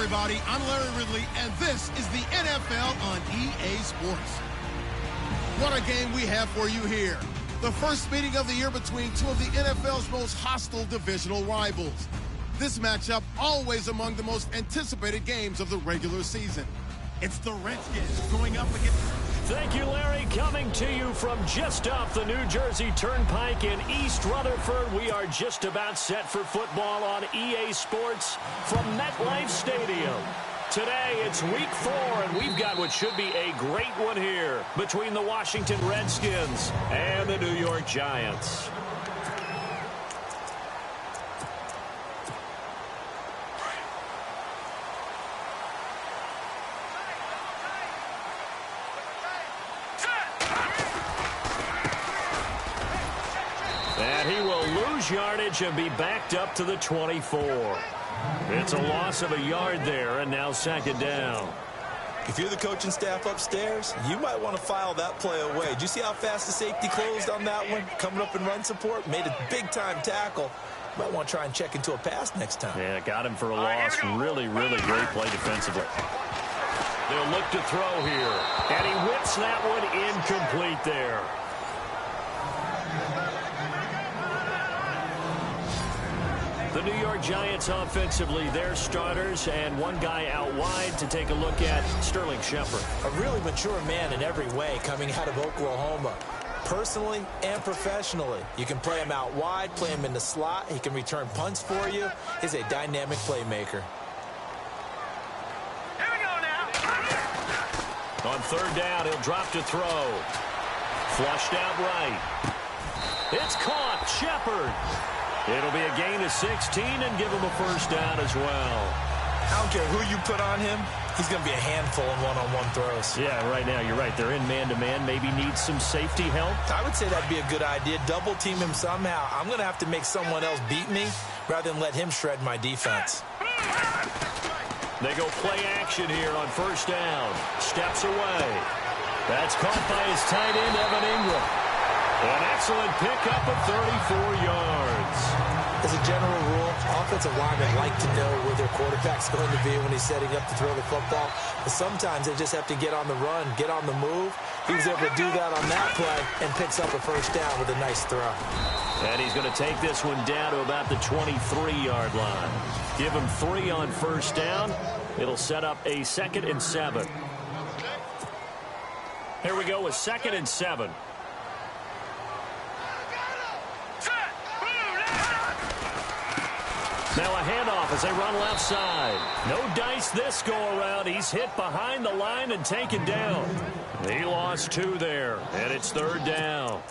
everybody. I'm Larry Ridley, and this is the NFL on EA Sports. What a game we have for you here. The first meeting of the year between two of the NFL's most hostile divisional rivals. This matchup always among the most anticipated games of the regular season. It's the Redskins going up against... Thank you, Larry. Coming to you from just off the New Jersey Turnpike in East Rutherford, we are just about set for football on EA Sports from MetLife Stadium. Today, it's Week 4, and we've got what should be a great one here between the Washington Redskins and the New York Giants. And he will lose yardage and be backed up to the 24. It's a loss of a yard there, and now second down. If you're the coaching staff upstairs, you might want to file that play away. Did you see how fast the safety closed on that one? Coming up in run support, made a big-time tackle. Might want to try and check into a pass next time. Yeah, got him for a loss. Really, really great play defensively. They'll look to throw here, and he whips that one incomplete there. The New York Giants offensively, their starters, and one guy out wide to take a look at, Sterling Shepard. A really mature man in every way coming out of Oklahoma. Personally and professionally. You can play him out wide, play him in the slot. He can return punts for you. He's a dynamic playmaker. Here we go now. On third down, he'll drop to throw. Flushed out right. It's caught. Shepard. It'll be a gain of 16 and give him a first down as well. I don't care who you put on him. He's going to be a handful in one-on-one throws. Yeah, right now, you're right. They're in man-to-man. Maybe needs some safety help. I would say that'd be a good idea. Double team him somehow. I'm going to have to make someone else beat me rather than let him shred my defense. They go play action here on first down. Steps away. That's caught by his tight end, Evan Ingram. An excellent pickup of 34 yards. As a general rule, offensive linemen like to know where their quarterback's going to be when he's setting up to throw the football. But sometimes they just have to get on the run, get on the move. He was able to do that on that play and picks up a first down with a nice throw. And he's going to take this one down to about the 23-yard line. Give him 3 on first down. It'll set up a 2nd and 7. Here we go with 2nd and 7. Now a handoff as they run left side. No dice this go-around. He's hit behind the line and taken down. He lost 2 there, and it's third down.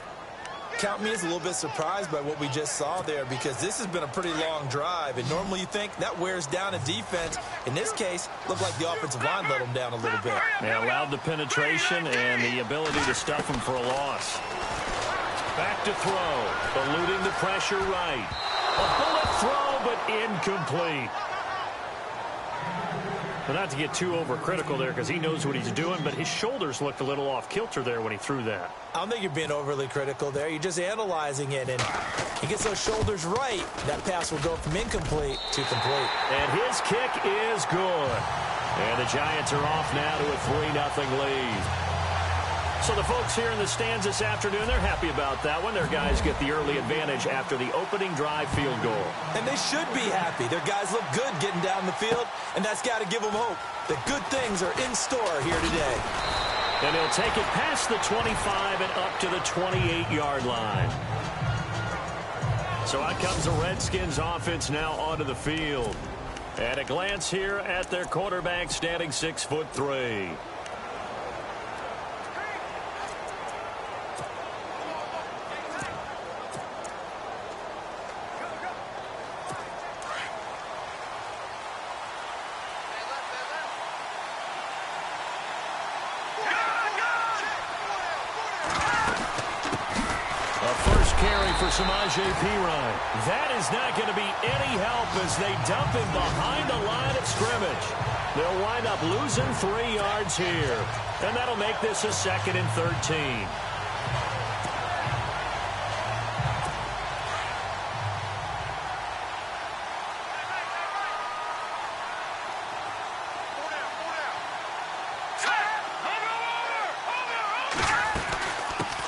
Count me as a little bit surprised by what we just saw there because this has been a pretty long drive, and normally you think that wears down a defense. In this case, looked like the offensive line let them down a little bit. They allowed the penetration and the ability to stuff them for a loss. Back to throw, eluding the pressure right. A bullet throw, but incomplete. But not to get too overcritical there because he knows what he's doing, but his shoulders looked a little off kilter there when he threw that. I don't think you're being overly critical there. You're just analyzing it, and he gets those shoulders right. That pass will go from incomplete to complete. And his kick is good. And the Giants are off now to a 3-0 lead. So the folks here in the stands this afternoon, they're happy about that one. Their guys get the early advantage after the opening drive field goal. And they should be happy. Their guys look good getting down the field, and that's got to give them hope that good things are in store here today. And he'll take it past the 25 and up to the 28-yard line. So out comes the Redskins offense now onto the field. At a glance here at their quarterback standing 6'3". For Samaje Perine. That is not going to be any help as they dump him behind the line of scrimmage. They'll wind up losing 3 yards here. And that'll make this a 2nd and 13.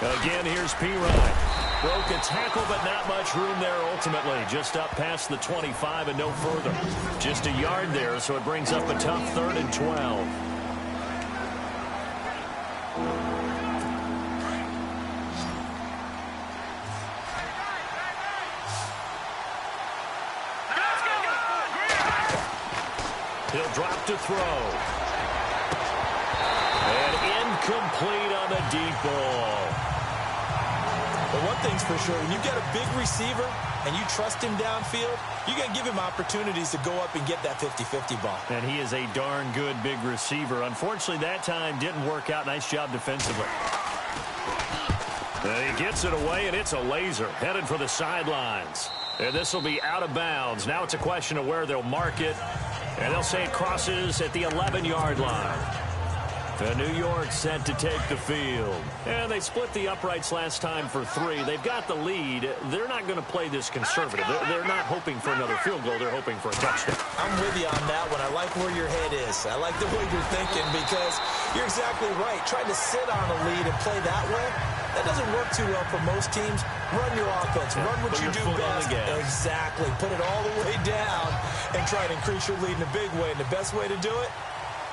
Again, here's P-Ryan. Broke a tackle, but not much room there ultimately. Just up past the 25 and no further. Just a yard there, so it brings up a tough 3rd and 12. He'll drop to throw. And incomplete on the deep ball. But one thing's for sure, when you get a big receiver and you trust him downfield, you're going to give him opportunities to go up and get that 50-50 ball. And he is a darn good big receiver. Unfortunately, that time didn't work out. Nice job defensively. And he gets it away, and it's a laser headed for the sidelines. And this will be out of bounds. Now it's a question of where they'll mark it. And they'll say it crosses at the 11-yard line. The New York set to take the field. And they split the uprights last time for 3. They've got the lead. They're not going to play this conservative. They're not hoping for another field goal. They're hoping for a touchdown. I'm with you on that one. I like where your head is. I like the way you're thinking because you're exactly right. Trying to sit on a lead and play that way, that doesn't work too well for most teams. Run your offense. Run what you do best. Exactly. Put it all the way down and try to increase your lead in a big way. And the best way to do it,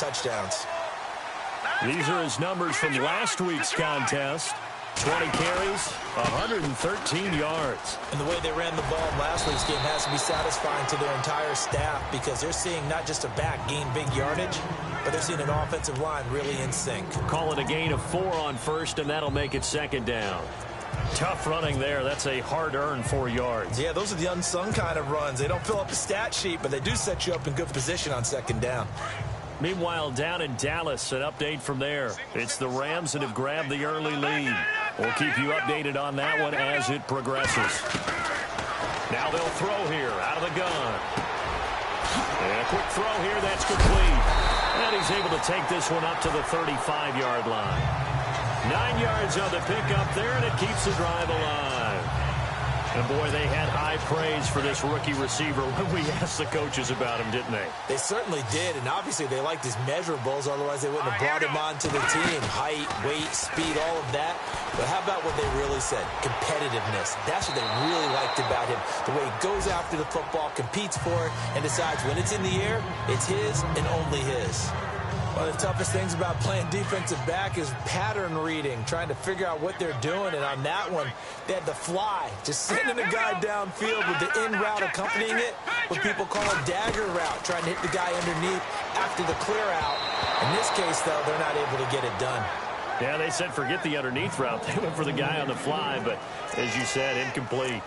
touchdowns. These are his numbers from last week's contest. 20 carries, 113 yards. And the way they ran the ball in last week's game has to be satisfying to their entire staff because they're seeing not just a back gain big yardage, but they're seeing an offensive line really in sync. Call it a gain of 4 on first, and that'll make it 2nd down. Tough running there. That's a hard-earned 4 yards. Yeah, those are the unsung kind of runs. They don't fill up the stat sheet, but they do set you up in good position on 2nd down. Meanwhile, down in Dallas, an update from there. It's the Rams that have grabbed the early lead. We'll keep you updated on that one as it progresses. Now they'll throw here out of the gun. And a quick throw here, that's complete. And he's able to take this one up to the 35-yard line. 9 yards on the pickup there, and it keeps the drive alive. And, boy, they had high praise for this rookie receiver when we asked the coaches about him, didn't they? They certainly did, and obviously they liked his measurables. Otherwise, they wouldn't have brought him onto the team. Height, weight, speed, all of that. But how about what they really said? Competitiveness. That's what they really liked about him. The way he goes after the football, competes for it, and decides when it's in the air, it's his and only his. One of the toughest things about playing defensive back is pattern reading, trying to figure out what they're doing. And on that one, they had the fly, just sending a guy downfield with the in route accompanying it, what people call a dagger route, trying to hit the guy underneath after the clear out. In this case, though, they're not able to get it done. Yeah, they said forget the underneath route. They went for the guy on the fly, but as you said, incomplete.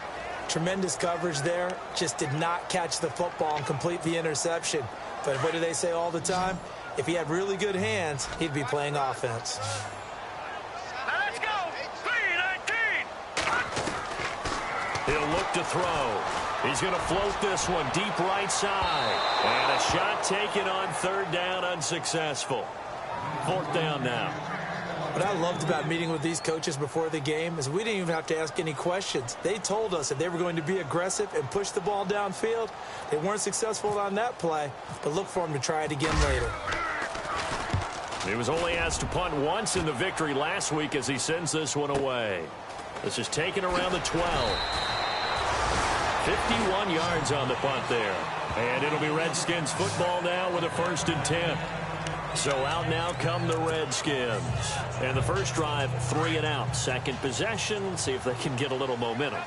Tremendous coverage there. Just did not catch the football and complete the interception. But what do they say all the time? If he had really good hands, he'd be playing offense. Let's go. 3-19. He'll look to throw. He's going to float this one deep right side. And a shot taken on 3rd down, unsuccessful. 4th down now. What I loved about meeting with these coaches before the game is we didn't even have to ask any questions. They told us that they were going to be aggressive and push the ball downfield. They weren't successful on that play, but look for them to try it again later. He was only asked to punt once in the victory last week as he sends this one away. This is taken around the 12. 51 yards on the punt there. And it'll be Redskins football now with a 1st and 10. So out now come the Redskins. And the first drive, 3 and out. Second possession, see if they can get a little momentum.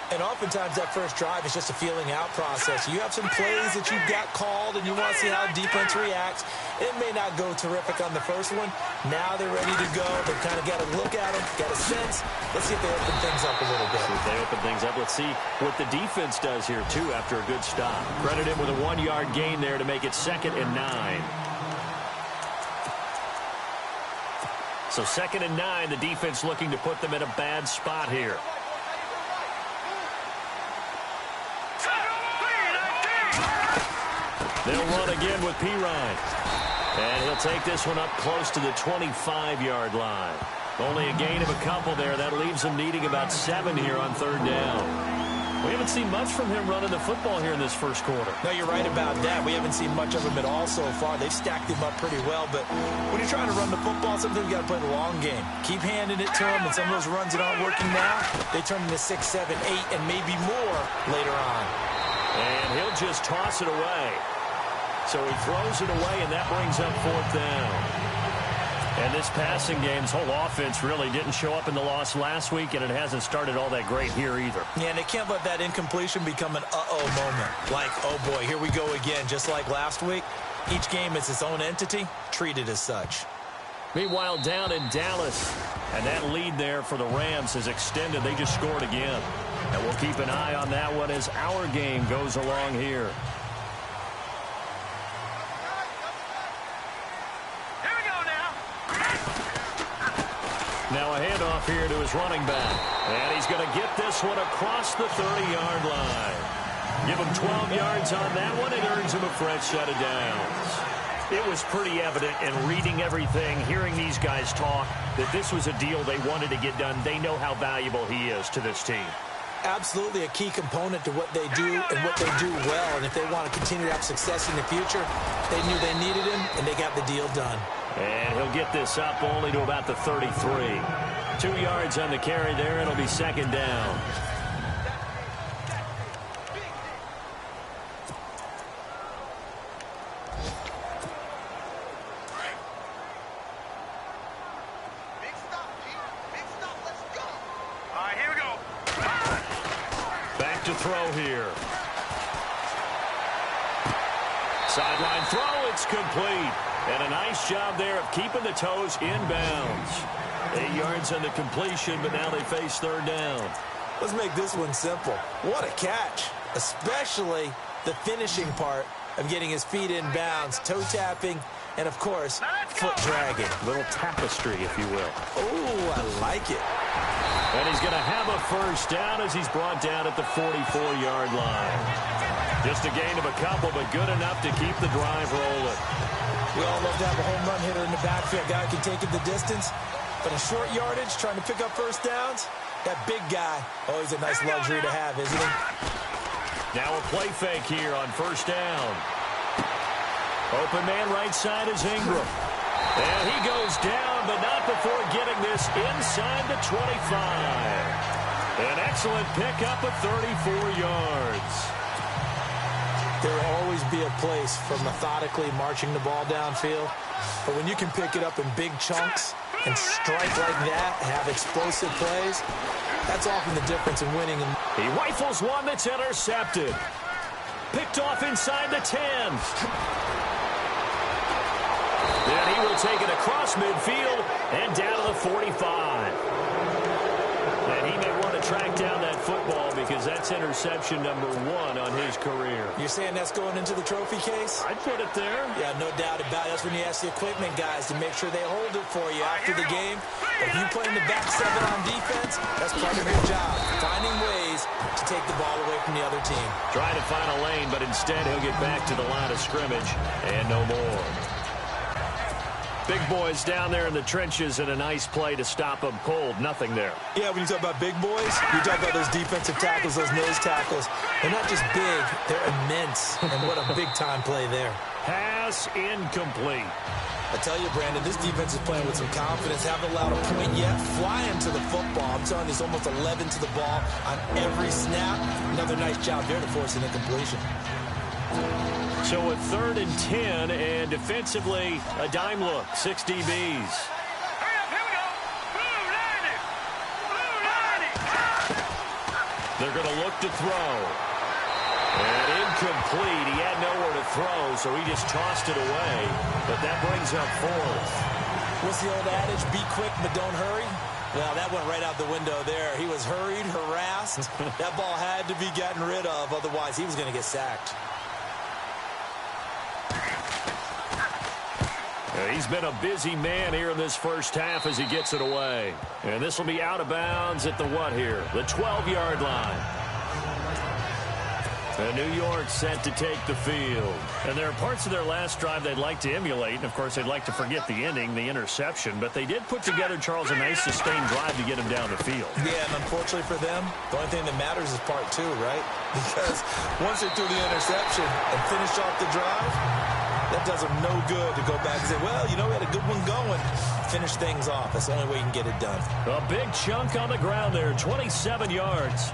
And oftentimes that first drive is just a feeling out process. You have some plays that you've got called and you want to see how defense reacts. It may not go terrific on the first one. Now they're ready to go. They've kind of got a look at them, got a sense. Let's see if they open things up a little bit. See if they open things up. Let's see what the defense does here, too, after a good stop. Credit him with a 1-yard gain there to make it 2nd and 9. So 2nd and 9, the defense looking to put them in a bad spot here. They'll run again with P-Ryan. And he'll take this one up close to the 25-yard line. Only a gain of a couple there. That leaves them needing about 7 here on 3rd down. We haven't seen much from him running the football here in this first quarter. No, you're right about that. We haven't seen much of him at all so far. They've stacked him up pretty well, but when you're trying to run the football, sometimes you got to play the long game. Keep handing it to him, and some of those runs that aren't working now, they turn into 6, 7, 8, and maybe more later on. And he'll just toss it away. So he throws it away, and that brings up 4th down. And this passing game's whole offense really didn't show up in the loss last week, and it hasn't started all that great here either. Yeah, and they can't let that incompletion become an uh-oh moment. Like, oh boy, here we go again, just like last week. Each game is its own entity, treated as such. Meanwhile, down in Dallas, and that lead there for the Rams has extended. They just scored again. And we'll keep an eye on that one as our game goes along here. Now a handoff here to his running back. And he's going to get this one across the 30-yard line. Give him 12 yards on that one. It earns him a fresh set of downs. It was pretty evident in reading everything, hearing these guys talk, that this was a deal they wanted to get done. They know how valuable he is to this team. Absolutely a key component to what they do and what they do well. And if they want to continue to have success in the future, they knew they needed him, and they got the deal done. And he'll get this up only to about the 33. 2 yards on the carry there. It'll be 2nd down. All right, here we go. Back to throw here. Sideline throw. It's complete. And a nice job there of keeping the toes inbounds. 8 yards on the completion, but now they face 3rd down. Let's make this one simple. What a catch, especially the finishing part of getting his feet in bounds, toe tapping, and, of course, foot dragging. Little tapestry, if you will. Oh, I like it. And he's going to have a first down as he's brought down at the 44-yard line. Just a gain of a couple, but good enough to keep the drive rolling. We all love to have a home run hitter in the backfield. Guy who can take it the distance. But in short yardage, trying to pick up first downs, that big guy, always a nice luxury to have, isn't he? Now a play fake here on 1st down. Open man right side is Ingram. And he goes down, but not before getting this inside the 25. An excellent pickup of 34 yards. There will always be a place for methodically marching the ball downfield. But when you can pick it up in big chunks and strike like that, have explosive plays, that's often the difference in winning. He rifles one that's intercepted. Picked off inside the 10. Then he will take it across midfield and down to the 45. And he may want to track down that football because that's interception number 1 on his career. You're saying that's going into the trophy case? I'd put it there. Yeah, no doubt about it. That's when you ask the equipment guys to make sure they hold it for you after the game. If you play in the back 7 on defense, that's part of your job, finding ways to take the ball away from the other team. Trying to find a lane, but instead he'll get back to the line of scrimmage and no more. Big boys down there in the trenches, and a nice play to stop them cold. Nothing there. Yeah, when you talk about big boys, you talk about those defensive tackles, those nose tackles. They're not just big, they're immense. And what a big-time play there. Pass incomplete. I tell you, Brandon, this defense is playing with some confidence. Haven't allowed a point yet. Flying to the football. I'm telling you, it's almost 11 to the ball on every snap. Another nice job there to force an incompletion. So a 3rd and 10, and defensively, a dime look. 6 DBs. Hurry up, here we go. Blue 90. Blue 90. They're going to look to throw. And incomplete. He had nowhere to throw, so he just tossed it away. But that brings up 4th. What's the old adage? Be quick, but don't hurry. Well, that went right out the window there. He was hurried, harassed. That ball had to be gotten rid of, otherwise he was going to get sacked. He's been a busy man here in this first half as he gets it away. And this will be out of bounds at the what here? The 12-yard line. And New York set to take the field. And there are parts of their last drive they'd like to emulate. And, of course, they'd like to forget the ending, the interception. But they did put together, Charles, a nice sustained drive to get him down the field. Yeah, and unfortunately for them, the only thing that matters is part two, right? Because once they threw the interception and finished off the drive, that does them no good to go back and say, well, you know, we had a good one going. Finish things off. That's the only way you can get it done. A big chunk on the ground there, 27 yards.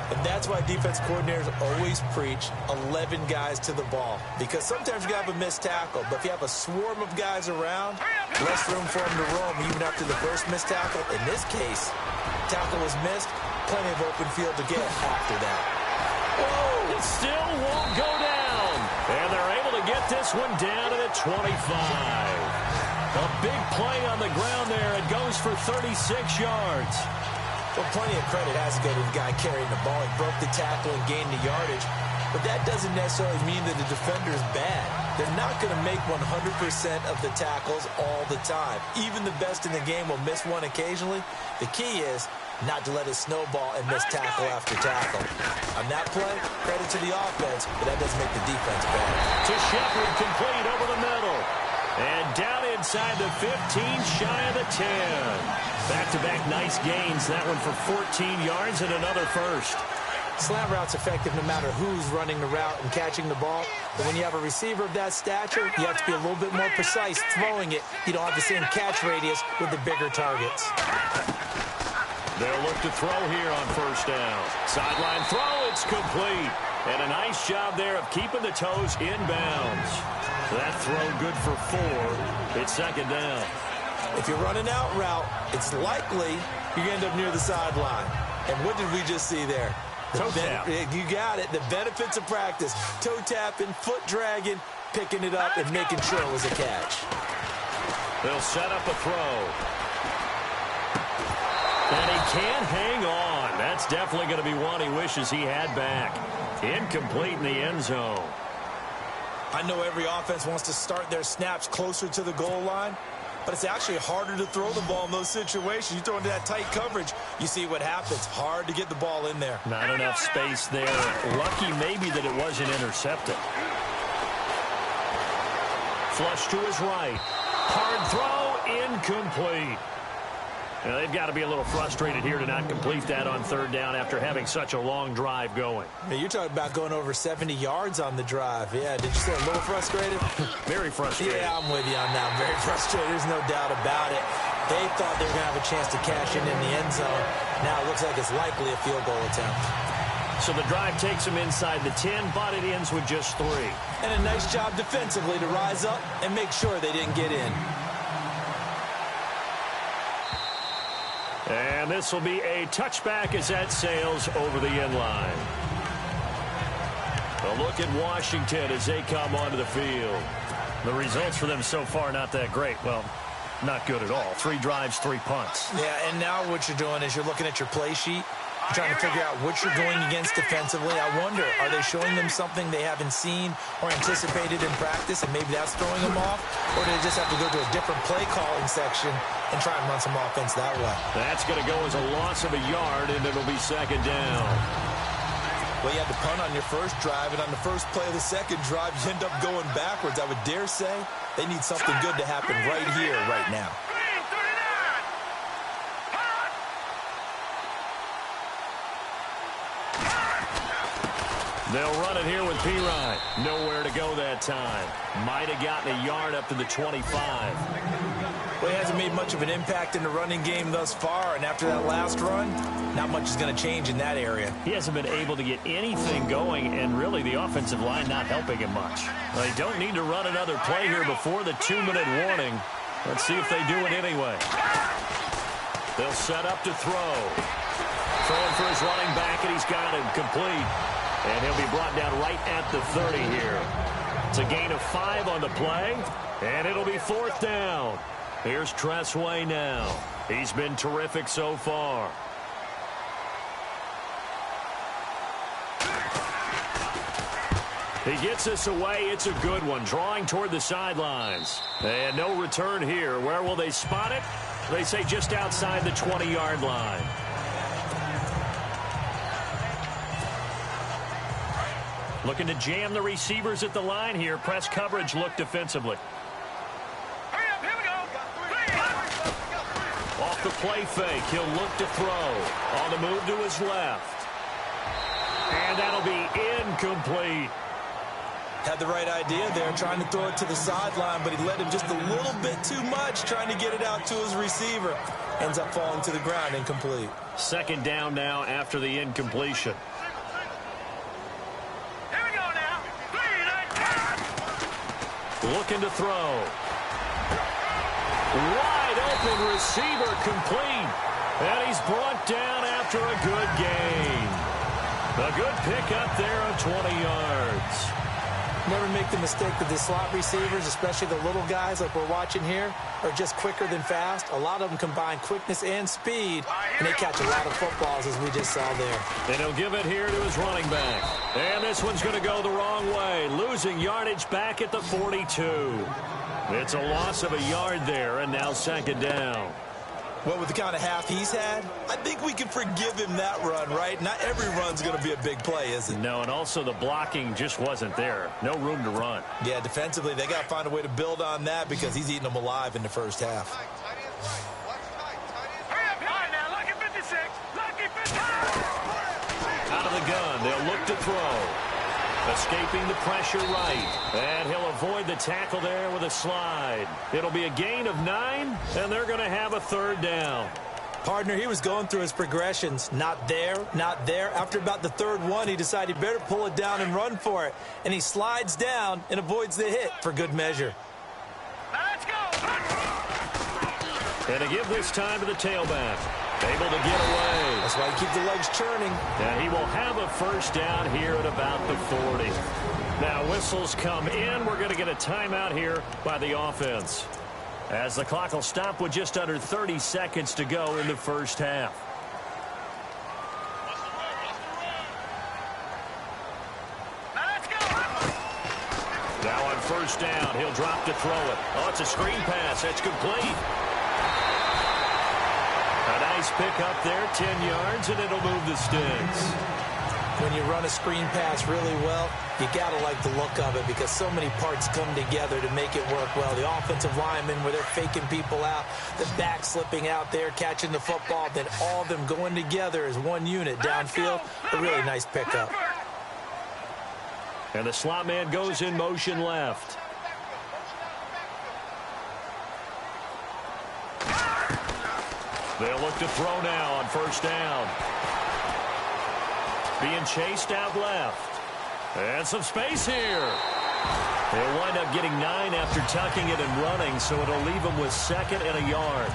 And that's why defense coordinators always preach 11 guys to the ball. Because sometimes you have a missed tackle, but if you have a swarm of guys around, less room for them to roam even after the first missed tackle. In this case, tackle was missed, plenty of open field to get after that. Whoa! It still won't go down. And they're able to get this one down to the 25. A big play on the ground there. It goes for 36 yards. Well, plenty of credit has to go to the guy carrying the ball. He broke the tackle and gained the yardage. But that doesn't necessarily mean that the defender is bad. They're not going to make 100% of the tackles all the time. Even the best in the game will miss one occasionally. The key is not to let it snowball and miss tackle after tackle. On that play, credit to the offense, but that doesn't make the defense bad. To Shepard, complete over the middle. And down inside the 15, shy of the 10. Back-to-back nice gains. That one for 14 yards and another first. Slant route's effective no matter who's running the route and catching the ball. But when you have a receiver of that stature, you have to be a little bit more precise throwing it. You don't have the same catch radius with the bigger targets. They'll look to throw here on first down. Sideline throw, it's complete. And a nice job there of keeping the toes inbounds. That throw good for 4. It's second down. If you're running out route, it's likely you're going to end up near the sideline. And what did we just see there? Toe tap. You got it. The benefits of practice. Toe tapping, foot dragging, picking it up, and making sure it was a catch. They'll set up a throw. And he can't hang on. That's definitely going to be one he wishes he had back. Incomplete in the end zone. I know every offense wants to start their snaps closer to the goal line, but it's actually harder to throw the ball in those situations. You throw into that tight coverage, you see what happens. Hard to get the ball in there. Not enough space there. Lucky maybe that it wasn't intercepted. Flush to his right. Hard throw, incomplete. Now, they've got to be a little frustrated here to not complete that on third down after having such a long drive going. Now, you're talking about going over 70 yards on the drive. Yeah, did you say a little frustrated? Very frustrated. Yeah, I'm with you on that. Very frustrated. There's no doubt about it. They thought they were going to have a chance to cash in the end zone. Now it looks like it's likely a field goal attempt. So the drive takes them inside the 10, but it ends with just 3. And a nice job defensively to rise up and make sure they didn't get in. And this will be a touchback as that sails over the end line. A look at Washington as they come onto the field. The results for them so far not that great. Well, not good at all. 3 drives, 3 punts. Yeah, and now what you're doing is you're looking at your play sheet. You're trying to figure out what you're going against defensively. I wonder, are they showing them something they haven't seen or anticipated in practice, and maybe that's throwing them off? Or do they just have to go to a different play calling section and try and run some offense that way? That's going to go as a loss of a yard, and it'll be second down. Well, you had to punt on your first drive, and on the first play of the second drive, you end up going backwards. I would dare say they need something good to happen right here, right now. They'll run it here with P-Ryan. Nowhere to go that time. Might have gotten a yard up to the 25. Well, he hasn't made much of an impact in the running game thus far, and after that last run, not much is going to change in that area. He hasn't been able to get anything going, and really the offensive line not helping him much. They don't need to run another play here before the 2-minute warning. Let's see if they do it anyway. They'll set up to throw. Throwing for his running back, and he's got him complete. And he'll be brought down right at the 30 here. It's a gain of 5 on the play, and it'll be 4th down. Here's Tressway now. He's been terrific so far. He gets us away. It's a good one. Drawing toward the sidelines. And no return here. Where will they spot it? They say just outside the 20-yard line. Looking to jam the receivers at the line here. Press coverage look defensively. Hurry up, here we go. Off the play fake, he'll look to throw. On the move to his left. And that'll be incomplete. Had the right idea there, trying to throw it to the sideline, but he let him just a little bit too much, trying to get it out to his receiver. Ends up falling to the ground, incomplete. Second down now after the incompletion. Here we go now. Looking to throw. Wide open receiver complete. And he's brought down after a good gain. A good pickup there of 20 yards. Never make the mistake that the slot receivers, especially the little guys like we're watching here, are just quicker than fast. A lot of them combine quickness and speed, and they catch a lot of footballs, as we just saw there. And he'll give it here to his running back. And this one's going to go the wrong way, losing yardage back at the 42. It's a loss of a yard there, and now second down. Well, with the kind of half he's had, I think we can forgive him that run, right? Not every run's going to be a big play, is it? No, and also the blocking just wasn't there. No room to run. Yeah, defensively, they got to find a way to build on that because he's eating them alive in the first half. Hurry up, now. Lucky 56. Lucky 56. Out of the gun, they'll look to throw. Escaping the pressure right. And he'll avoid the tackle there with a slide. It'll be a gain of 9, and they're going to have a third down. Partner, he was going through his progressions. Not there, not there. After about the third one, he decided he better pull it down and run for it. And he slides down and avoids the hit for good measure. Now let's go. And to give this time to the tailback. Able to get away. That's why you keep the legs churning. And he will have a first down here at about the 40. Now whistles come in. We're going to get a timeout here by the offense, as the clock will stop with just under 30 seconds to go in the first half. Now let's go. Now on first down, he'll drop to throw it. Oh, it's a screen pass. That's complete. A nice pick up there, 10 yards, and it'll move the sticks. When you run a screen pass really well, you got to like the look of it because so many parts come together to make it work well. The offensive linemen, where they're faking people out, the back slipping out there, catching the football, then all of them going together as one unit downfield. A really nice pickup. And the slot man goes in motion left. They'll look to throw now on first down. Being chased out left. And some space here. They'll wind up getting 9 after tucking it and running, so it'll leave them with second and a yard.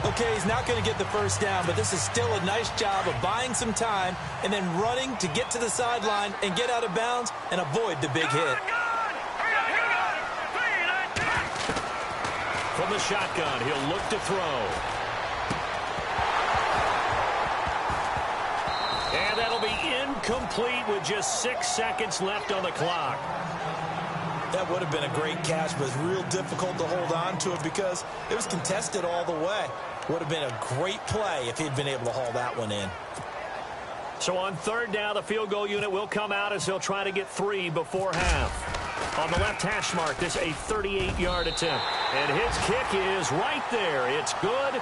Okay, he's not going to get the first down, but this is still a nice job of buying some time and then running to get to the sideline and get out of bounds and avoid the big hit. From the shotgun, he'll look to throw. And that'll be incomplete with just 6 seconds left on the clock. That would have been a great catch, but it's real difficult to hold on to it because it was contested all the way. Would have been a great play if he'd been able to haul that one in. So on third down, the field goal unit will come out as they'll try to get 3 before half. On the left hash mark, this a 38-yard attempt. And his kick is right there. It's good.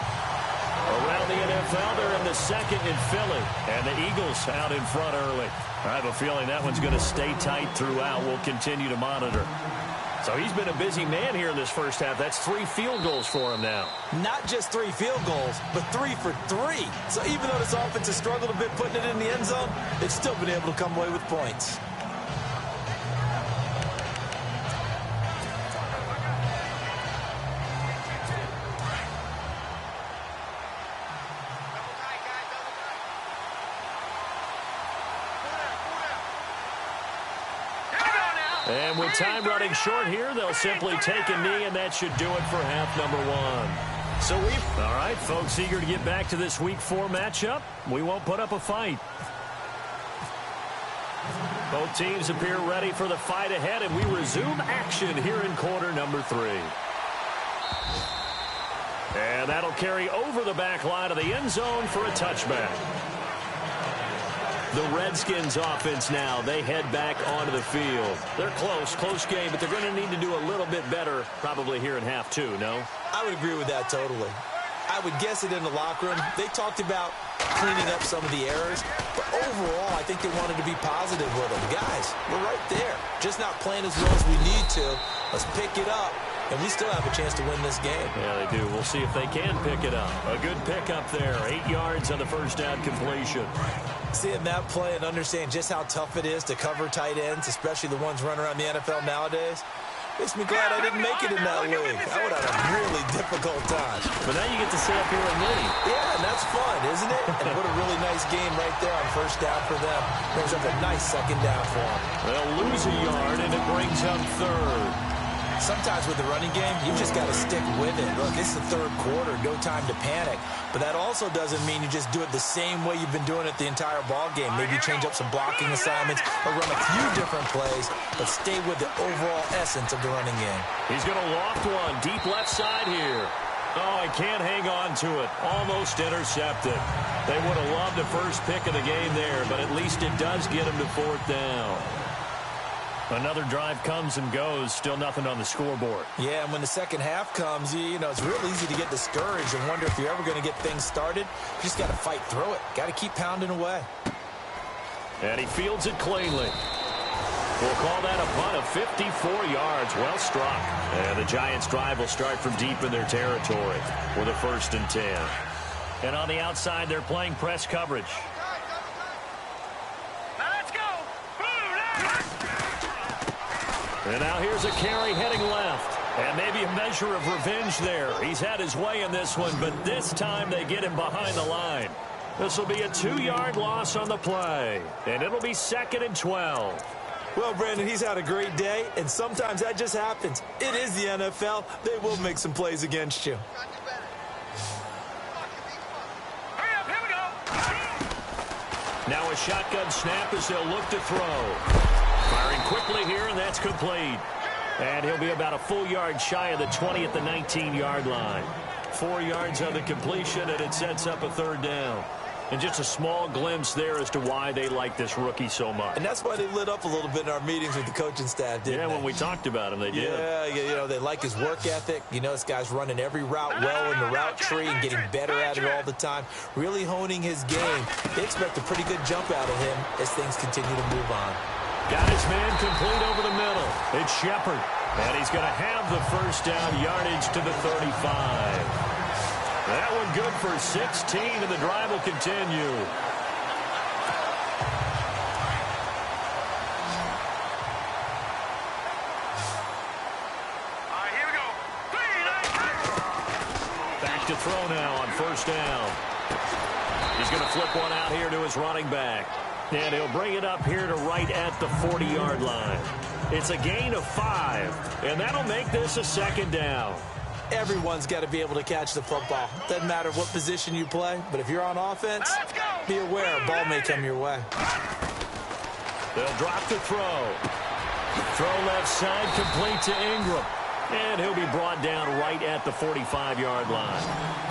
Around the NFL, they're in the second in Philly. And the Eagles out in front early. I have a feeling that one's going to stay tight throughout. We'll continue to monitor. So he's been a busy man here in this first half. That's 3 field goals for him now. Not just 3 field goals, but 3 for 3. So even though this offense has struggled a bit putting it in the end zone, they've still been able to come away with points. And with time running short here, they'll simply take a knee, and that should do it for half number 1. So all right, folks, eager to get back to this Week 4 matchup. We won't put up a fight. Both teams appear ready for the fight ahead, and we resume action here in quarter number 3. And that'll carry over the back line of the end zone for a touchback. The Redskins offense now, they head back onto the field. They're close game, but they're going to need to do a little bit better probably here in half two, no? I would agree with that totally. I would guess it in the locker room. They talked about cleaning up some of the errors, but overall, I think they wanted to be positive with them. Guys, we're right there. Just not playing as well as we need to. Let's pick it up, and we still have a chance to win this game. Yeah, they do. We'll see if they can pick it up. A good pickup there. 8 yards on the first down completion. Seeing that play and understand just how tough it is to cover tight ends, especially the ones running around the NFL nowadays, makes me glad I didn't make it in that league. I would have a really difficult time. But now you get to sit up here and lead. Yeah, and that's fun, isn't it? And what a really nice game right there on first down for them. Brings up a nice second down for them. They'll lose a yard, and it brings up third. Sometimes with the running game, you just got to stick with it. Look, it's the third quarter, no time to panic. But that also doesn't mean you just do it the same way you've been doing it the entire ball game. Maybe change up some blocking assignments or run a few different plays, but stay with the overall essence of the running game. He's going to loft one deep left side here. Oh, I can't hang on to it. Almost intercepted. They would have loved the first pick of the game there, but at least it does get him to fourth down. Another drive comes and goes, still nothing on the scoreboard. Yeah, and when the second half comes, you know, it's real easy to get discouraged and wonder if you're ever going to get things started. You just got to fight through it. Got to keep pounding away. And he fields it cleanly. We'll call that a punt of 54 yards. Well struck. And the Giants' drive will start from deep in their territory with a 1st and 10. And on the outside, they're playing press coverage. And now here's a carry heading left. And maybe a measure of revenge there. He's had his way in this one, but this time they get him behind the line. This will be a 2-yard loss on the play. And it'll be 2nd and 12. Well, Brandon, he's had a great day, and sometimes that just happens. It is the NFL. They will make some plays against you. Now a shotgun snap as they'll look to throw. Firing quickly here, and that's complete. And he'll be about a full yard shy of the 20 at the 19-yard line. 4 yards on the completion, and it sets up a 3rd down. And just a small glimpse there as to why they like this rookie so much. And that's why they lit up a little bit in our meetings with the coaching staff, didn't they? Yeah, when we talked about him, they did. Yeah, you know, they like his work ethic. You know, this guy's running every route well in the route tree and getting better at it all the time. Really honing his game. They expect a pretty good jump out of him as things continue to move on. Got his man complete over the middle. It's Shepard. And he's going to have the 1st down yardage to the 35. That one good for 16, and the drive will continue. All right, here we go. Back to throw now on 1st down. He's going to flip one out here to his running back. And he'll bring it up here to right at the 40-yard line. It's a gain of 5, and that'll make this a 2nd down. Everyone's got to be able to catch the football. Doesn't matter what position you play, but if you're on offense, be aware a ball may come your way. They'll drop the throw. Throw left side, complete to Ingram. And he'll be brought down right at the 45-yard line.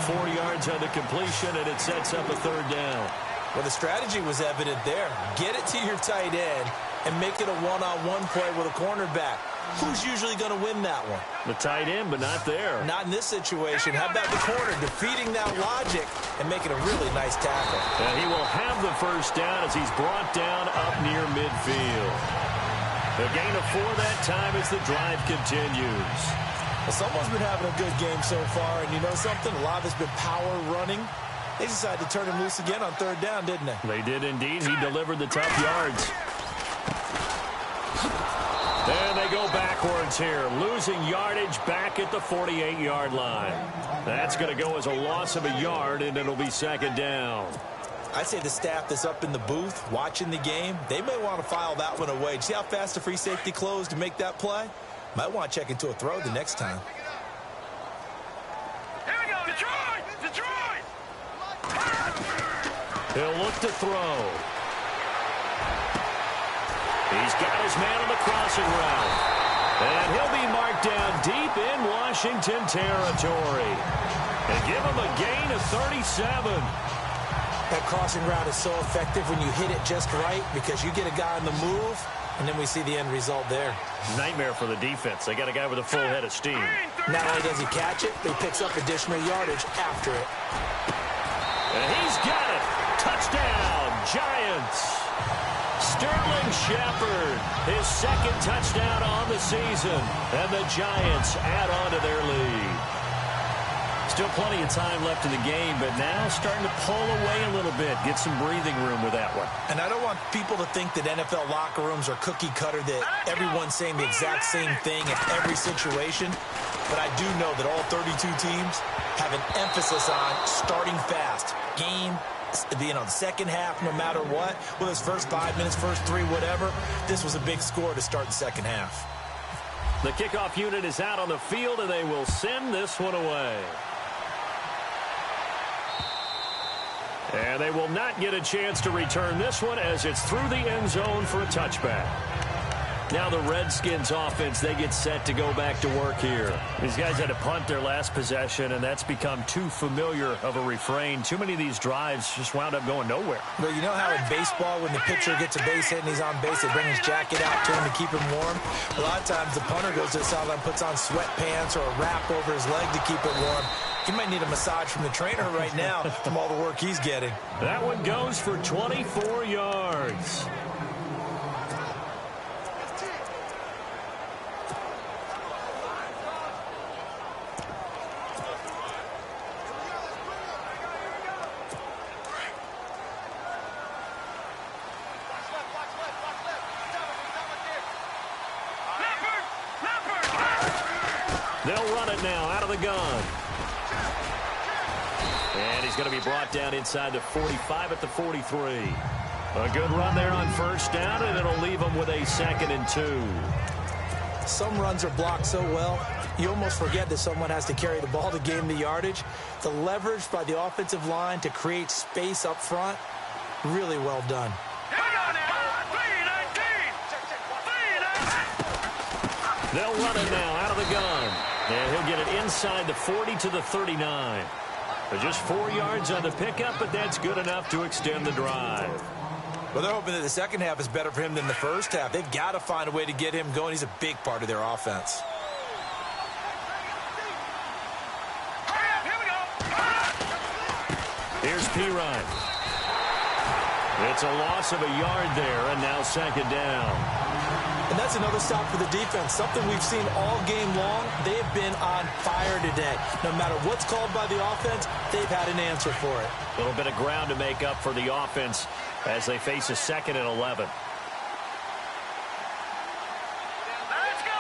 4 yards on the completion, and it sets up a 3rd down. Well, the strategy was evident there. Get it to your tight end and make it a one-on-one play with a cornerback. Who's usually going to win that one? The tight end, but not there. Not in this situation. How about the corner defeating that logic and making a really nice tackle? And he will have the 1st down as he's brought down up near midfield. The gain of 4 that time as the drive continues. Well, someone's been having a good game so far, and you know something? A lot of it's been power running. They decided to turn him loose again on 3rd down, didn't they? They did indeed. He delivered the tough yards. And they go backwards here, losing yardage back at the 48-yard line. That's going to go as a loss of a yard, and it'll be 2nd down. I'd say the staff that's up in the booth watching the game, they may want to file that one away. See how fast the free safety closed to make that play? Might want to check into a throw the next time. Here we go, Detroit! Detroit! He'll look to throw. He's got his man on the crossing route. And he'll be marked down deep in Washington territory. And give him a gain of 37. That crossing route is so effective when you hit it just right because you get a guy on the move, and then we see the end result there. Nightmare for the defense. They got a guy with a full head of steam. Not only does he catch it, but he picks up additional yardage after it. And he's got it. Touchdown, Giants. Sterling Shepard, his second touchdown on the season. And the Giants add on to their lead. Still plenty of time left in the game, but now starting to pull away a little bit. Get some breathing room with that one. And I don't want people to think that NFL locker rooms are cookie cutter, that everyone's saying the exact same thing in every situation. But I do know that all 32 teams have an emphasis on starting fast. The second half, no matter what, whether it's first 5 minutes, first 3, whatever, this was a big score to start the second half. The kickoff unit is out on the field, and they will send this one away. And they will not get a chance to return this one as it's through the end zone for a touchback. Now the Redskins offense, they get set to go back to work here. These guys had to punt their last possession, and that's become too familiar of a refrain. Too many of these drives just wound up going nowhere. Well, you know how in baseball, when the pitcher gets a base hit and he's on base, they bring his jacket out to him to keep him warm? A lot of times the punter goes to the sideline, puts on sweatpants or a wrap over his leg to keep it warm. He might need a massage from the trainer right now from all the work he's getting. That one goes for 24 yards. They'll run it now out of the gun. And he's going to be brought down inside the 45 at the 43. A good run there on first down, and it'll leave him with a 2nd and 2. Some runs are blocked so well, you almost forget that someone has to carry the ball to gain the yardage. The leverage by the offensive line to create space up front, really well done. They'll run it now out of the gun. And he'll get it inside the 40 to the 39. But just 4 yards on the pickup, but that's good enough to extend the drive. Well, they're hoping that the second half is better for him than the first half. They've got to find a way to get him going. He's a big part of their offense. Here's Pirine. It's a loss of a yard there, and now 2nd down. And that's another stop for the defense. Something we've seen all game long. They've been on fire today. No matter what's called by the offense, they've had an answer for it. A little bit of ground to make up for the offense as they face a 2nd and 11. Let's go.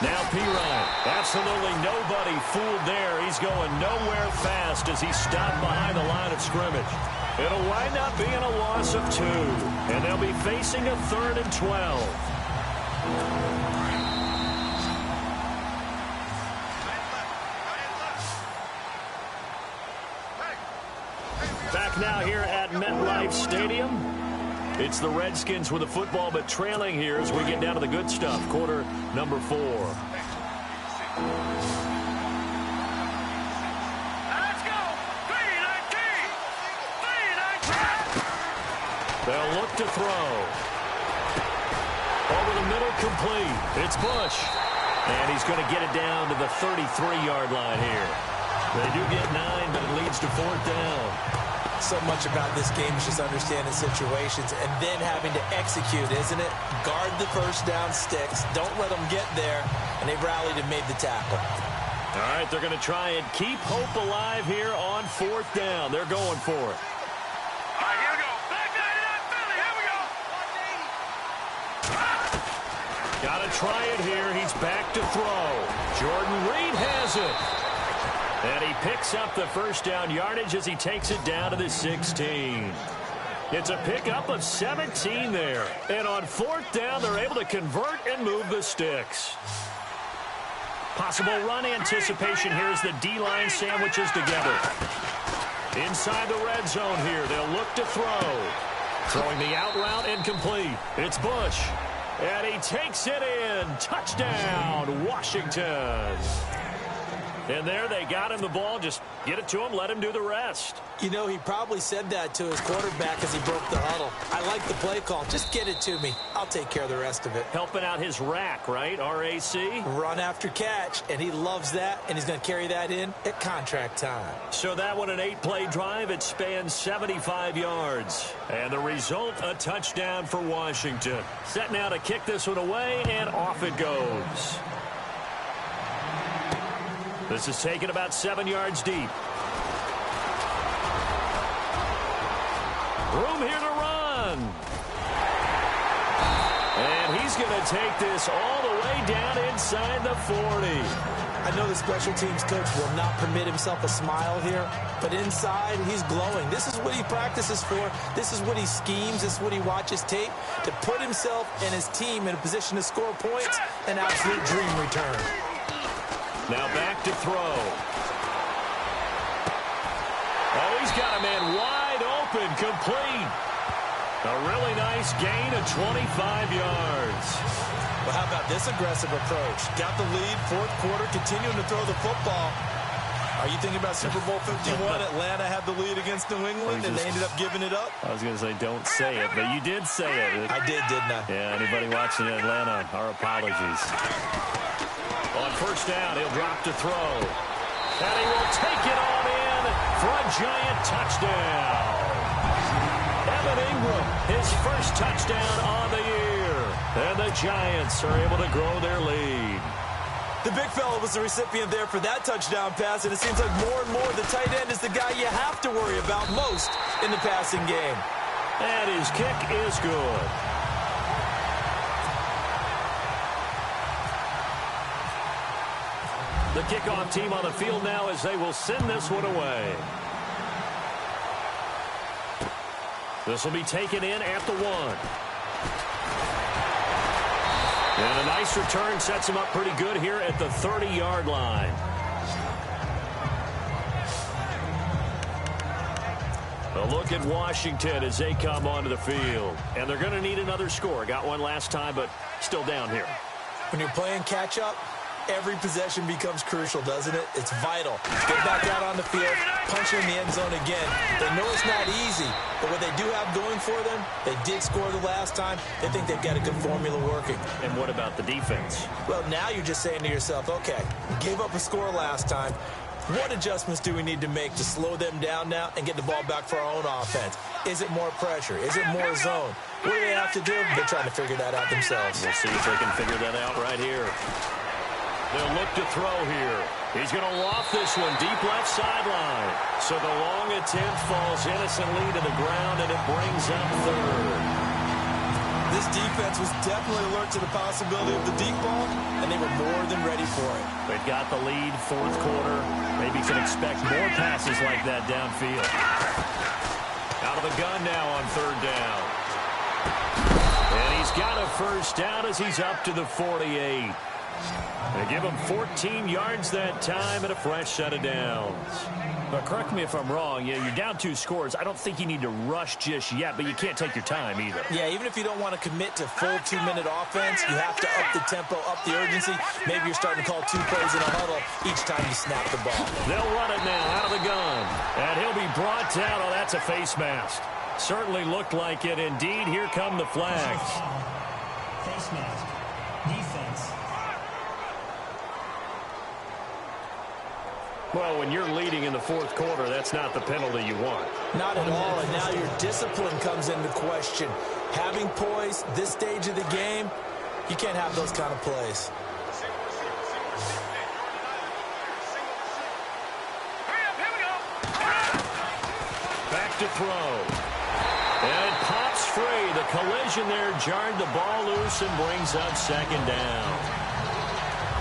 Now Pirine. Absolutely nobody fooled there. He's going nowhere fast as he's stopped behind the line of scrimmage. It'll wind up being a loss of 2, and they'll be facing a 3rd and 12. Back now here at MetLife Stadium. It's the Redskins with the football, but trailing here as we get down to the good stuff. Quarter number 4. They'll look to throw. Over the middle, complete. It's Bush. And he's going to get it down to the 33-yard line here. They do get 9, but it leads to 4th down. So much about this game is just understanding situations and then having to execute, isn't it? Guard the first down sticks. Don't let them get there. And they've rallied and made the tackle. All right, they're going to try and keep hope alive here on 4th down. They're going for it. Got to try it here. He's back to throw. Jordan Reed has it. And he picks up the first down yardage as he takes it down to the 16. It's a pickup of 17 there. And on 4th down, they're able to convert and move the sticks. Possible run anticipation here as the D-line sandwiches together. Inside the red zone here, they'll look to throw. Throwing the out route incomplete. It's Bush. And he takes it in. Touchdown, Washington. And there they got him the ball. Just get it to him, let him do the rest. You know, he probably said that to his quarterback as he broke the huddle. I like the play call. Just get it to me. I'll take care of the rest of it. Helping out his rack, right? R-A-C? Run after catch, and he loves that, and he's going to carry that in at contract time. So that one, an 8-play drive. It spans 75 yards. And the result, a touchdown for Washington. Set now to kick this one away, and off it goes. This is taken about 7 yards deep. Room here to run. And he's going to take this all the way down inside the 40. I know the special teams coach will not permit himself a smile here, but inside he's glowing. This is what he practices for. This is what he schemes. This is what he watches tape to put himself and his team in a position to score points. An absolute dream return. Now back to throw. Oh, he's got a man wide open, complete. A really nice gain of 25 yards. Well, how about this aggressive approach? Got the lead, fourth quarter, continuing to throw the football. Are you thinking about Super Bowl 51? Atlanta had the lead against New England, and they ended up giving it up? I was going to say, don't say it, but you did say it. I did, didn't I? Yeah, anybody watching Atlanta, our apologies. On first down, he'll drop to throw. And he will take it on in for a giant touchdown. Evan Ingram, his first touchdown on the year. And the Giants are able to grow their lead. The big fella was the recipient there for that touchdown pass, and it seems like more and more the tight end is the guy you have to worry about most in the passing game. And his kick is good. The kickoff team on the field now as they will send this one away. This will be taken in at the 1. And a nice return sets him up pretty good here at the 30-yard line. A look at Washington as they come onto the field. And they're going to need another score. Got one last time, but still down here. When you're playing catch-up, every possession becomes crucial, doesn't it? It's vital. Get back out on the field, punch in the end zone again. They know it's not easy, but what they do have going for them, they did score the last time. They think they've got a good formula working. And what about the defense? Well, now you're just saying to yourself, okay, we gave up a score last time. What adjustments do we need to make to slow them down now and get the ball back for our own offense? Is it more pressure? Is it more zone? What do they have to do? They're trying to figure that out themselves. We'll see if they can figure that out right here. They'll look to throw here. He's going to loft this one deep left sideline. So the long attempt falls innocently to the ground, and it brings up third. This defense was definitely alert to the possibility of the deep ball, and they were more than ready for it. They've got the lead, fourth quarter. Maybe can expect more passes like that downfield. Out of the gun now on third down. And he's got a first down as he's up to the 48. They give him 14 yards that time and a fresh set of downs. But correct me if I'm wrong. Yeah, you're down 2 scores. I don't think you need to rush just yet, but you can't take your time either. Yeah, even if you don't want to commit to full 2-minute offense, you have to up the tempo, up the urgency. Maybe you're starting to call 2 plays in a huddle each time you snap the ball. They'll run it now out of the gun. And he'll be brought down. Oh, that's a face mask. Certainly looked like it. Indeed, here come the flags. Face mask. Defense. Well, when you're leading in the fourth quarter, that's not the penalty you want. Not at all, and now your discipline comes into question. Having poise this stage of the game, you can't have those kind of plays. Back to throw. And it pops free. The collision there jarred the ball loose and brings up second down.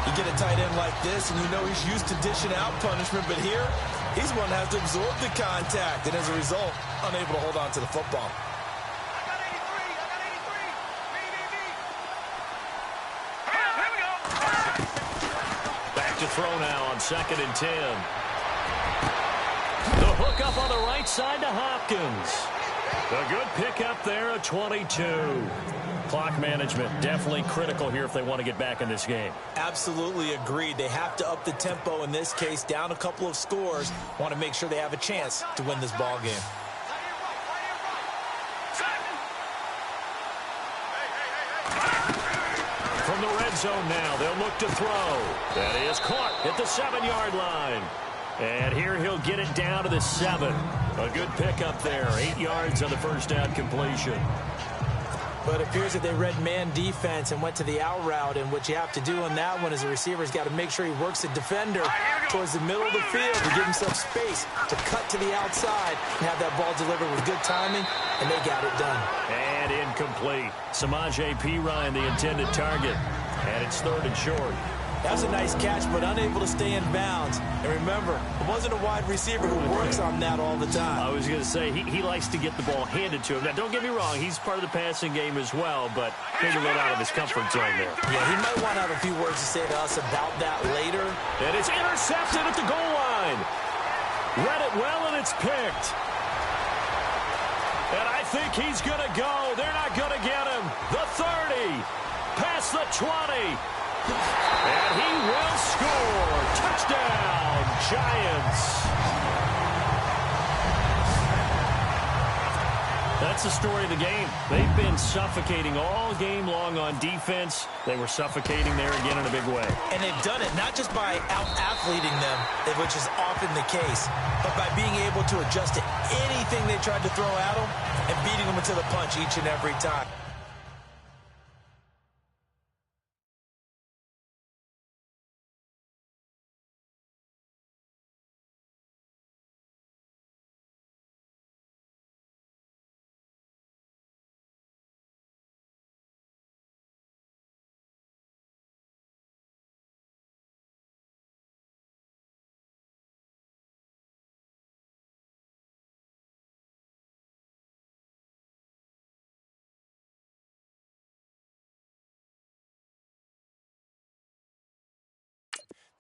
You get a tight end like this, and you know he's used to dishing out punishment, but here, he's one that has to absorb the contact, and as a result, unable to hold on to the football. Back to throw now on 2nd and 10. The hook up on the right side to Hopkins. A good pickup there, a 22. Clock management definitely critical here if they want to get back in this game. Absolutely agreed. They have to up the tempo in this case, down a couple of scores. Want to make sure they have a chance to win this ball game. From the red zone now, they'll look to throw. That is caught at the 7-yard line. And here he'll get it down to the 7. A good pickup there, 8 yards on the first down completion. But it appears that they read man defense and went to the out route. And what you have to do on that one is the receiver's got to make sure he works the defender towards the middle of the field to give himself space to cut to the outside and have that ball delivered with good timing, and they got it done. And incomplete. Samaje Perine, the intended target. And it's 3rd and short. That was a nice catch, but unable to stay in bounds. And remember, it wasn't a wide receiver who works on that all the time. I was going to say, he likes to get the ball handed to him. Now, don't get me wrong, he's part of the passing game as well, but maybe a little out of his comfort zone there. Yeah, he might want to have a few words to say to us about that later. And it's intercepted at the goal line. Read it well, and it's picked. And I think he's going to go. They're not going to get him. The 30, past the 20. And he will score. Touchdown, Giants. That's the story of the game. They've been suffocating all game long on defense. They were suffocating there again in a big way. And they've done it not just by out-athleting them, which is often the case, but by being able to adjust to anything they tried to throw at them and beating them into the punch each and every time.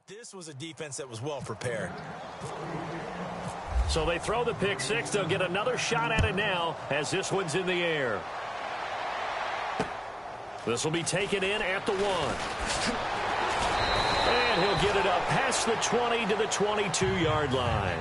This was a defense that was well prepared. So they throw the pick six. They'll get another shot at it now as this one's in the air. This will be taken in at the 1. And he'll get it up past the 20 to the 22-yard line.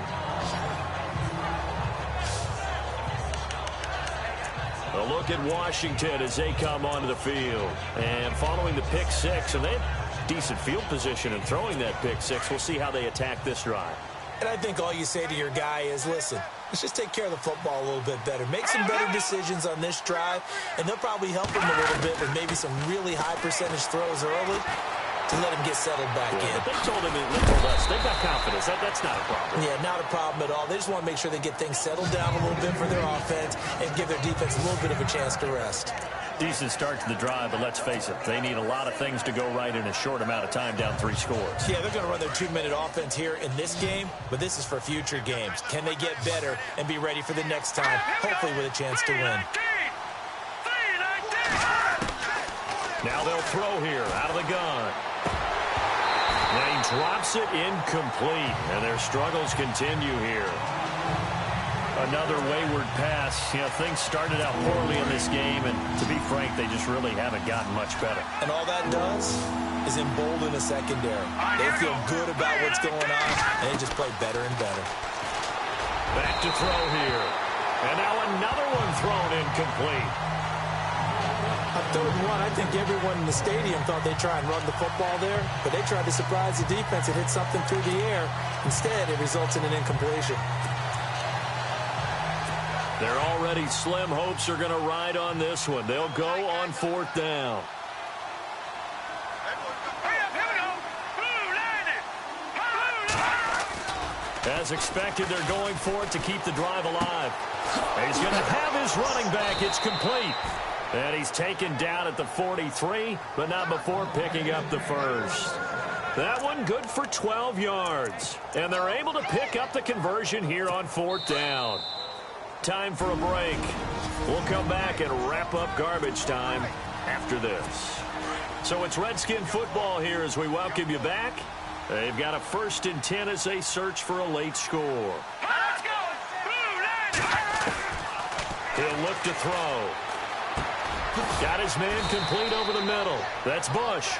A look at Washington as they come onto the field. And following the pick six, and they have decent field position and throwing that pick six. We'll see how they attack this drive. And I think all you say to your guy is, listen, let's just take care of the football a little bit better. Make some better decisions on this drive, and they'll probably help him a little bit with maybe some really high percentage throws early to let him get settled back in. But they told us they've got confidence. That's not a problem. Yeah, not a problem at all. They just want to make sure they get things settled down a little bit for their offense and give their defense a little bit of a chance to rest. Decent start to the drive, but let's face it, they need a lot of things to go right in a short amount of time, down 3 scores. Yeah, they're going to run their 2-minute offense here in this game, but this is for future games. Can they get better and be ready for the next time, hopefully with a chance to win? Now they'll throw here out of the gun. Now he drops it incomplete, and their struggles continue here. Another wayward pass. You know, things started out poorly in this game, and to be frank, they just really haven't gotten much better. And all that does is embolden a secondary. They feel good about what's going on, and they just play better and better. Back to throw here. And now another one thrown incomplete. A 3rd and 1, I think everyone in the stadium thought they'd try and run the football there, but they tried to surprise the defense and hit something through the air. Instead, it results in an incompletion. Their already slim hopes are going to ride on this one. They'll go on 4th down. As expected, they're going for it to keep the drive alive. And he's going to have his running back. It's complete. And he's taken down at the 43, but not before picking up the first. That one good for 12 yards. And they're able to pick up the conversion here on 4th down. Time for a break. We'll come back and wrap up garbage time after this. So it's Redskin football here as we welcome you back. They've got a 1st and 10 as they search for a late score. He'll look to throw. Got his man complete over the middle. That's Bush.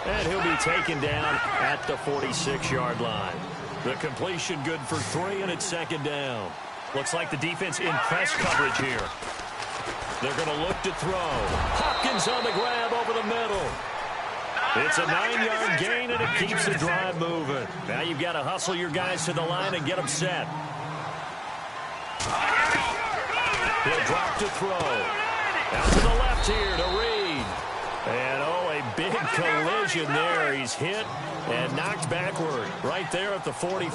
And he'll be taken down at the 46-yard line. The completion good for 3, and it's second down. Looks like the defense in press coverage here. They're going to look to throw. Hopkins on the grab over the middle. It's a 9-yard gain, and it keeps the drive moving. Now you've got to hustle your guys to the line and get them set. He'll drop to throw. Out to the left here to Reed. And, oh, a big collision there. He's hit and knocked backward right there at the 43.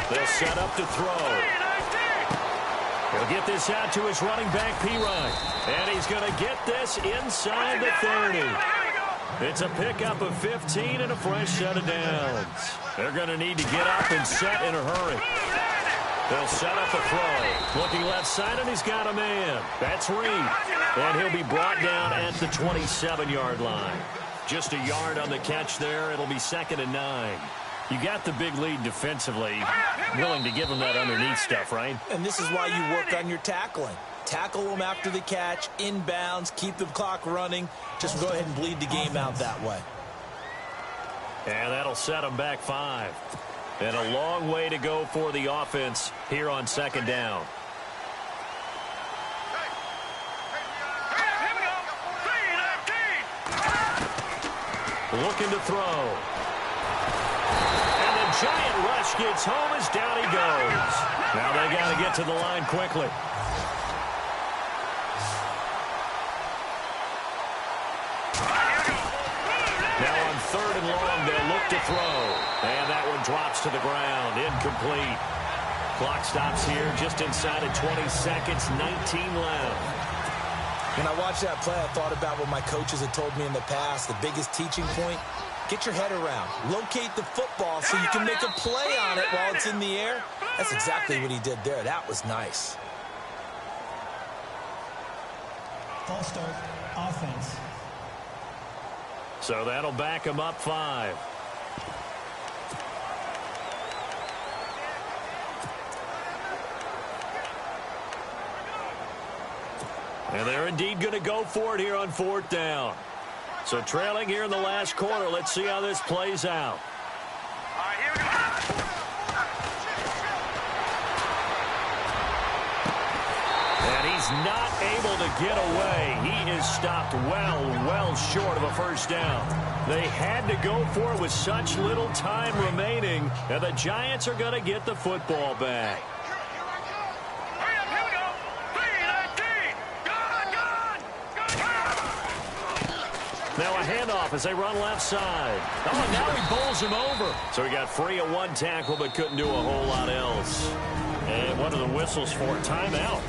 They'll set up to throw. He'll get this out to his running back, P-Ryan. And he's going to get this inside the 30. It's a pickup of 15 and a fresh set of downs. They're going to need to get up and set in a hurry. They'll set up a throw. Looking left side, and he's got a man. That's Reed. And he'll be brought down at the 27-yard line. Just a yard on the catch there. It'll be 2nd and 9. You got the big lead defensively. Willing to give him that underneath stuff, right? And this is why you work on your tackling. Tackle them after the catch, inbounds, keep the clock running. Just go ahead and bleed the game out that way. And that'll set them back 5. And a long way to go for the offense here on 2nd down. Looking to throw. And the giant rush gets home as down he goes. Now they got to get to the line quickly. Now on 3rd and long, they'll look to throw. And that one drops to the ground. Incomplete. Clock stops here just inside of 20 seconds. 19 left. When I watched that play, I thought about what my coaches had told me in the past. The biggest teaching point, get your head around. Locate the football so you can make a play on it while it's in the air. That's exactly what he did there. That was nice. False start, offense. So that'll back him up 5. And they're indeed going to go for it here on 4th down. So trailing here in the last quarter. Let's see how this plays out. And he's not able to get away. He is stopped well short of a first down. They had to go for it with such little time remaining. And the Giants are going to get the football back. Now a handoff as they run left side. Oh, and now he bowls him over. So he got free of one tackle but couldn't do a whole lot else. And one of the whistles for a timeout.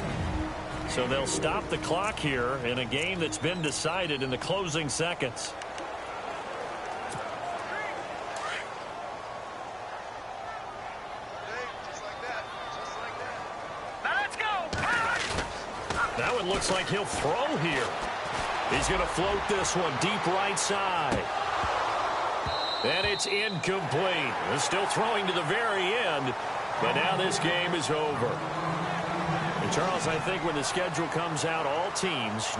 So they'll stop the clock here in a game that's been decided in the closing seconds. That one looks like he'll throw here. He's going to float this one deep right side. And it's incomplete. They're still throwing to the very end, but now this game is over. And Charles, I think when the schedule comes out, all teams